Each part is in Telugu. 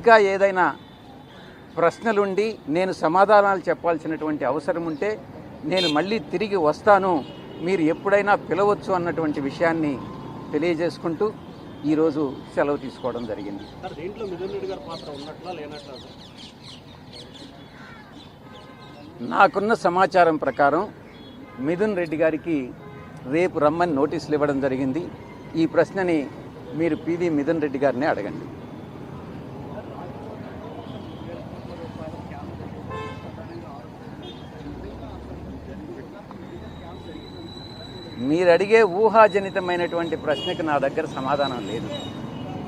ఇంకా ఏదైనా ప్రశ్నలుండి నేను సమాధానాలు చెప్పాల్సినటువంటి అవసరం ఉంటే నేను మళ్ళీ తిరిగి వస్తాను, మీరు ఎప్పుడైనా పిలవచ్చు అన్నటువంటి విషయాన్ని తెలియజేసుకుంటూ ఈరోజు సెలవు తీసుకోవడం జరిగింది. నాకున్న సమాచారం ప్రకారం మిథున్ రెడ్డి గారికి రేపు రమ్మని నోటీసులు ఇవ్వడం జరిగింది. ఈ ప్రశ్నని మీరు పివి మిథున్ రెడ్డి గారిని అడగండి. మీరు అడిగే ఊహాజనితమైనటువంటి ప్రశ్నకు నా దగ్గర సమాధానం లేదు.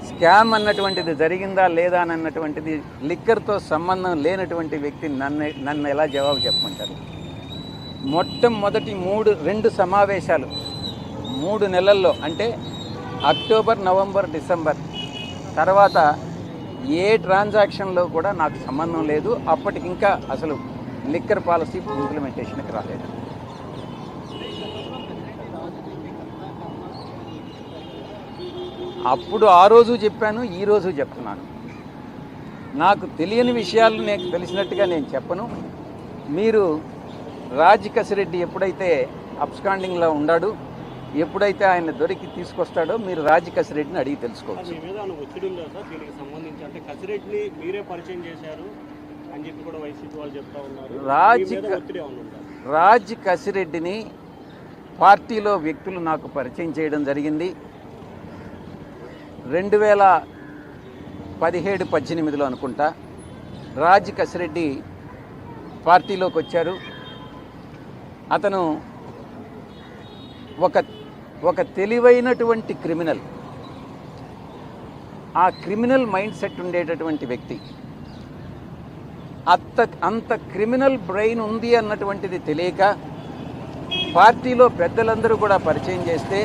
స్కామ్ అన్నటువంటిది జరిగిందా లేదా అన్నటువంటిది లిక్కర్తో సంబంధం లేనటువంటి వ్యక్తి నన్ను ఎలా జవాబు చెప్పమంటారు? మొట్టమొదటి 2 సమావేశాలు 3 నెలల్లో, అంటే అక్టోబర్, నవంబర్, డిసెంబర్ తర్వాత ఏ ట్రాన్సాక్షన్లో కూడా నాకు సంబంధం లేదు. అప్పటికి ఇంకా అసలు లిక్కర్ పాలసీ ఇంప్లిమెంటేషన్కి రాలేదు. అప్పుడు ఆ రోజు చెప్పాను, ఈరోజు చెప్తున్నాను. నాకు తెలియని విషయాలు నాకు తెలిసినట్టుగా నేను చెప్పను. మీరు రాజ్ కసిరెడ్డి ఎప్పుడైతే అబ్స్కాండింగ్లో ఉన్నాడు, ఎప్పుడైతే ఆయన దొరికి తీసుకొస్తాడో మీరు రాజ్ కసిరెడ్డిని అడిగి తెలుసుకోవచ్చు. రాజ్ కసిరెడ్డిని పార్టీలో వ్యక్తులు నాకు పరిచయం చేయడం జరిగింది. 2017-18లో అనుకుంటా రాజ్ కసిరెడ్డి పార్టీలోకి వచ్చారు. అతను ఒక తెలివైనటువంటి క్రిమినల్, ఆ క్రిమినల్ మైండ్ సెట్ ఉండేటటువంటి వ్యక్తి. అంత క్రిమినల్ బ్రెయిన్ ఉంది అన్నటువంటిది తెలియక పార్టీలో పెద్దలందరూ కూడా పరిచయం చేస్తే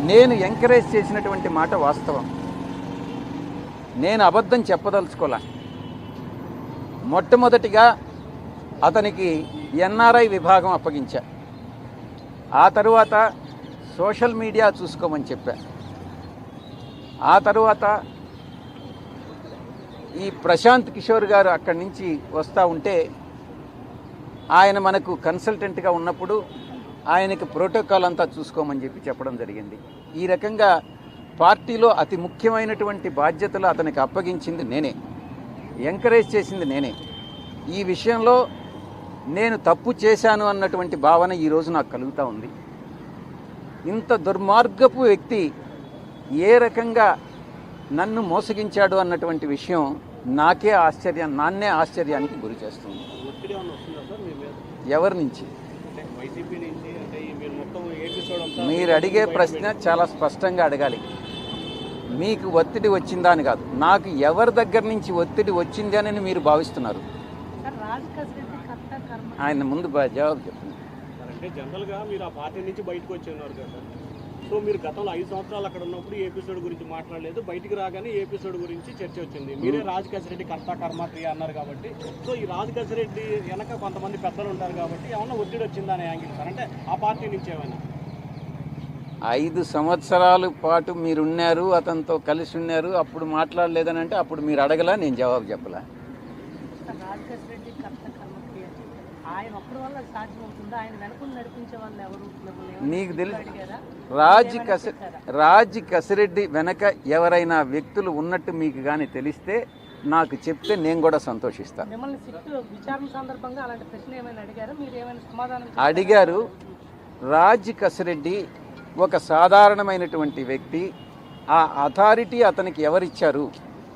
నేను ఎంకరేజ్ చేసినటువంటి మాట వాస్తవం. నేను అబద్ధం చెప్పదలుచుకోలే. మొట్టమొదటిగా అతనికి ఎన్ఆర్ఐ విభాగం అప్పగించా. ఆ తరువాత సోషల్ మీడియా చూసుకోమని చెప్పా. ఆ తరువాత ఈ ప్రశాంత్ కిషోర్ గారు అక్కడి నుంచి వస్తూ ఉంటే ఆయన మనకు కన్సల్టెంట్గా ఉన్నప్పుడు ఆయనకు ప్రోటోకాల్ అంతా చూసుకోమని చెప్పడం జరిగింది. ఈ రకంగా పార్టీలో అతి ముఖ్యమైనటువంటి బాధ్యతలు అతనికి అప్పగించింది నేనే, ఎంకరేజ్ చేసింది నేనే. ఈ విషయంలో నేను తప్పు చేశాను అన్నటువంటి భావన ఈరోజు నాకు కలుగుతూ ఉంది. ఇంత దుర్మార్గపు వ్యక్తి ఏ రకంగా నన్ను మోసగించాడు అన్నటువంటి విషయం నాన్నే ఆశ్చర్యానికి గురి చేస్తుంది. ఎవరి నుంచి? మీరు అడిగే ప్రశ్న చాలా స్పష్టంగా అడగాలి. మీకు ఒత్తిడి వచ్చిందా అని కాదు, నాకు ఎవరి దగ్గర నుంచి ఒత్తిడి వచ్చింది అని మీరు భావిస్తున్నారు? ఆయన ముందు జవాబు చెప్తున్నారు. అంటే జనరల్గా మీరు ఆ పార్టీ నుంచి బయటకు వచ్చి ఉన్నారు కదా, సో మీరు గతంలో 5 సంవత్సరాలు అక్కడ ఉన్నప్పుడు ఏ ఎపిసోడ్ గురించి మాట్లాడలేదు, బయటికి రాగానే ఏ ఎపిసోడ్ గురించి చర్చ వచ్చింది. మీరే రాజ్ కసిరెడ్డి కర్త కర్మ క్రియ అన్నారు కాబట్టి, సో ఈ రాజ్ కసిరెడ్డి వెనక కొంతమంది పెద్దలు ఉంటారు కాబట్టి ఏమన్నా ఒత్తిడి వచ్చిందా అనే యాంగిల్ సార్, అంటే ఆ పార్టీ నుంచి ఏమైనా? 5 సంవత్సరాల పాటు మీరున్నారు, అతనితో కలిసి ఉన్నారు, అప్పుడు మాట్లాడలేదని అంటే అప్పుడు మీరు అడగలా, నేను జవాబు చెప్పలా. నీకు తెలుసు రాజ్ కసిరెడ్డి వెనక ఎవరైనా వ్యక్తులు ఉన్నట్టు మీకు కానీ తెలిస్తే నాకు చెప్తే నేను కూడా సంతోషిస్తాను. అడిగారు. రాజ్ కసిరెడ్డి ఒక సాధారణమైనటువంటి వ్యక్తి. ఆ అథారిటీ అతనికి ఎవరిచ్చారు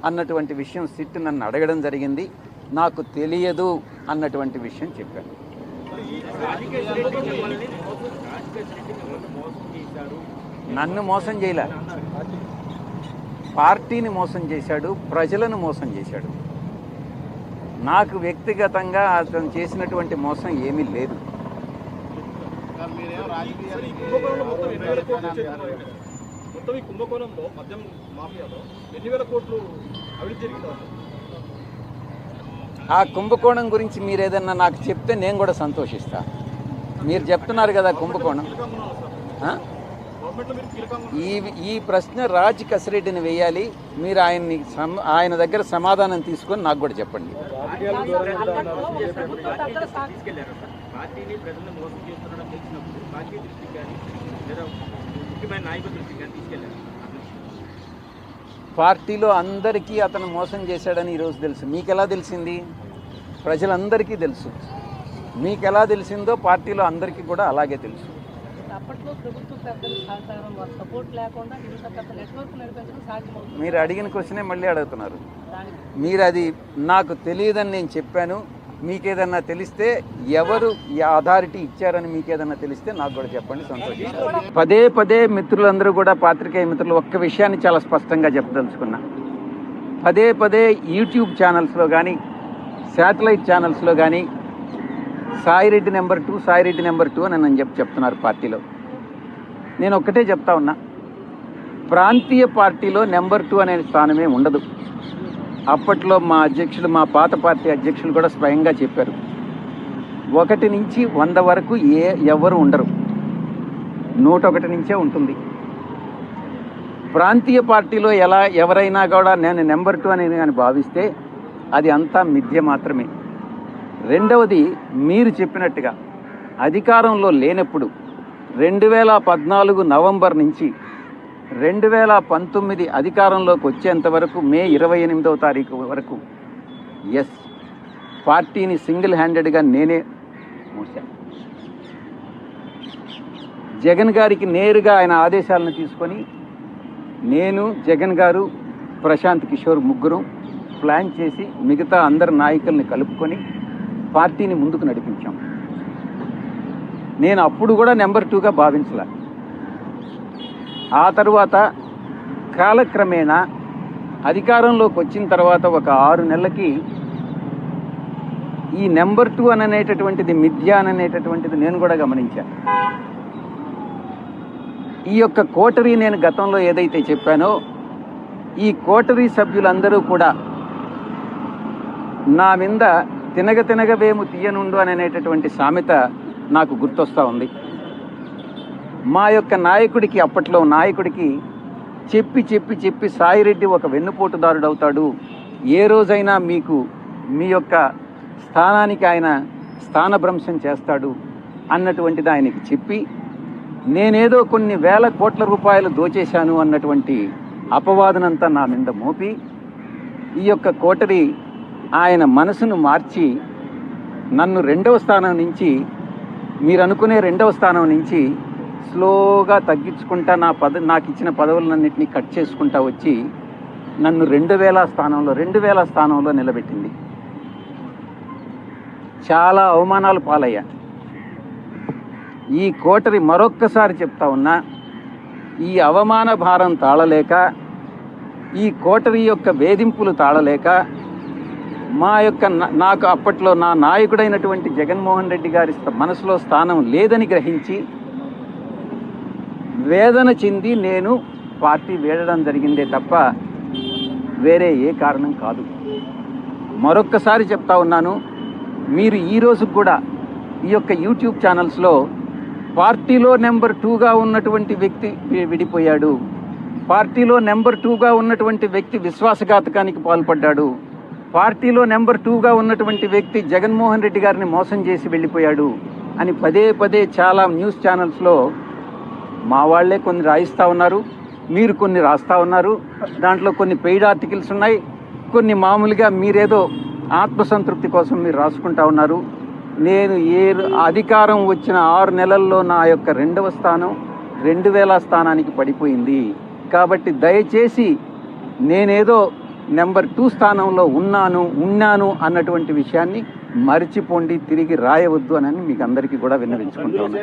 అన్నటువంటి విషయం సిట్ నన్ను అడగడం జరిగింది. నాకు తెలియదు అన్నటువంటి విషయం చెప్పాను. నన్ను మోసం చేయలే, పార్టీని మోసం చేశాడు, ప్రజలను మోసం చేశాడు. నాకు వ్యక్తిగతంగా అతను చేసినటువంటి మోసం ఏమీ లేదు. ఆ కుంభకోణం గురించి మీరు ఏదన్నా నాకు చెప్తే నేను కూడా సంతోషిస్తా. మీరు చెప్తున్నారు కదా కుంభకోణం, గవర్నమెంట్లో మీరు కీలకంగా ఈ ప్రశ్న రాజ్ కసిరెడ్డిని వేయాలి. మీరు ఆయన దగ్గర సమాధానం తీసుకొని నాకు కూడా చెప్పండి. పార్టీని ప్రజలను మోసం చేస్తున్నాడని తెలిసినప్పుడు పార్టీ దృష్టికి కానీ లేదా ముఖ్యమైన నాయకుల దృష్టికి కానీ తీసుకెళ్లారు. పార్టీలో అందరికీ అతను మోసం చేశాడని ఈరోజు తెలుసు. మీకు ఎలా తెలిసింది? ప్రజలందరికీ తెలుసు. మీకు ఎలా తెలిసిందో పార్టీలో అందరికీ కూడా అలాగే తెలుసు. అప్పట్లో ప్రభుత్వ పెద్దల సహకారం సపోర్ట్ లేకుండా ఇంత పెద్ద నెట్వర్క్ నడిపించడం సాధ్యమవుతుంది. మీరు అడిగిన క్వశ్చనే మళ్ళీ అడుగుతున్నారు. మీరు అది నాకు తెలియదని నేను చెప్పాను. మీకేదన్నా తెలిస్తే ఎవరు ఈ అథారిటీ ఇచ్చారని మీకేదన్నా తెలిస్తే నాకు కూడా చెప్పండి, సంతోషం. పదే పదే మిత్రులందరూ కూడా, పాత్రికేయ మిత్రులు, ఒక్క విషయాన్ని చాలా స్పష్టంగా చెప్పదలుచుకున్నా. పదే పదే యూట్యూబ్ ఛానల్స్లో కానీ శాటిలైట్ ఛానల్స్లో కానీ సాయిరెడ్డి నెంబర్ 2 సాయిరెడ్డి నెంబర్ 2 అని నన్ను చెప్తున్నారు పార్టీలో. నేను ఒక్కటే చెప్తా ఉన్నా, ప్రాంతీయ పార్టీలో నెంబర్ 2 అనే స్థానమే ఉండదు. అప్పట్లో మా అధ్యక్షులు, మా పాత పార్టీ అధ్యక్షులు కూడా స్వయంగా చెప్పారు, 1 నుంచి 100 వరకు ఎవరు ఉండరు, 101 నుంచే ఉంటుంది. ప్రాంతీయ పార్టీలో ఎవరైనా కూడా నేను నెంబర్ 2 అని కానీ భావిస్తే అది అంతా మిథ్య మాత్రమే. రెండవది, మీరు చెప్పినట్టుగా అధికారంలో లేనప్పుడు 2014 నవంబర్ నుంచి 2019 అధికారంలోకి వచ్చేంత వరకు మే 28వ తారీఖు వరకు పార్టీని సింగిల్ హ్యాండెడ్గా నేనే మూసాను. జగన్ గారికి నేరుగా ఆయన ఆదేశాలను తీసుకొని నేను, జగన్ గారు, ప్రశాంత్ కిషోర్ ముగ్గురు ప్లాన్ చేసి మిగతా అందరు నాయకుల్ని కలుపుకొని పార్టీని ముందుకు నడిపించాం. నేను అప్పుడు కూడా నెంబర్ 2గా భావించలే. ఆ తరువాత కాలక్రమేణా అధికారంలోకి వచ్చిన తర్వాత ఒక 6 నెలలకి ఈ నెంబర్ 2 అనేటటువంటిది మిథ్య అనేటటువంటిది నేను కూడా గమనించాను. ఈ యొక్క కోటరీ నేను గతంలో ఏదైతే చెప్పానో, ఈ కోటరీ సభ్యులందరూ కూడా నా మీద తినగవేము తీయనుండు అనేటటువంటి సామెత నాకు గుర్తొస్తూ ఉంది. మా యొక్క నాయకుడికి, అప్పట్లో నాయకుడికి చెప్పి సాయిరెడ్డి ఒక వెన్నుపోటుదారుడు అవుతాడు, ఏ రోజైనా మీ యొక్క స్థానానికి ఆయన స్థానభ్రంశం చేస్తాడు అన్నటువంటిది ఆయనకి చెప్పి, నేనేదో కొన్ని వేల కోట్ల రూపాయలు దోచేశాను అన్నటువంటి అపవాదనంతా నా మీద మోపి, ఈ యొక్క కోటరీ ఆయన మనసును మార్చి నన్ను 2వ స్థానం నుంచి, మీరు అనుకునే 2వ స్థానం నుంచి స్లోగా తగ్గించుకుంటా నాకు ఇచ్చిన పదవులన్నింటినీ కట్ చేసుకుంటా వచ్చి నన్ను 2000 స్థానంలో నిలబెట్టింది. చాలా అవమానాలు పాలయ్యా. ఈ కోటరీ, మరొక్కసారి చెప్తా ఉన్నా, ఈ అవమాన భారం తాళలేక, ఈ కోటరీ యొక్క వేధింపులు తాళలేక, నాకు అప్పట్లో నా నాయకుడైనటువంటి జగన్మోహన్ రెడ్డి గారి మనసులో స్థానం లేదని గ్రహించి వేదన చెంది నేను పార్టీ వీడడం జరిగిందే తప్ప వేరే ఏ కారణం కాదు. మరొక్కసారి చెప్తా ఉన్నాను, మీరు ఈ రోజు కూడా ఈ యొక్క యూట్యూబ్ ఛానల్స్లో పార్టీలో నెంబర్ 2గా ఉన్నటువంటి వ్యక్తి విడిపోయాడు, పార్టీలో నెంబర్ 2గా ఉన్నటువంటి వ్యక్తి విశ్వాసఘాతకానికి పాల్పడ్డాడు, పార్టీలో నెంబర్ 2గా ఉన్నటువంటి వ్యక్తి జగన్మోహన్ రెడ్డి గారిని మోసం చేసి వెళ్ళిపోయాడు అని పదే చాలా న్యూస్ ఛానల్స్లో మా వాళ్లే కొన్ని రాయిస్తూ ఉన్నారు, మీరు కొన్ని రాస్తూ ఉన్నారు. దాంట్లో కొన్ని పెయిడ్ ఆర్టికల్స్ ఉన్నాయి, కొన్ని మామూలుగా మీరేదో ఆత్మసంతృప్తి కోసం మీరు రాసుకుంటా ఉన్నారు. నేను అధికారం వచ్చిన 6 నెలల్లో నా యొక్క 2వ స్థానం 2000 స్థానానికి పడిపోయింది. కాబట్టి దయచేసి నేనేదో నెంబర్ 2 స్థానంలో ఉన్నాను అన్నటువంటి విషయాన్ని మర్చిపోండి, తిరిగి రాయవద్దు అని మీకు అందరికీ కూడా విన్నవించుకుంటాను.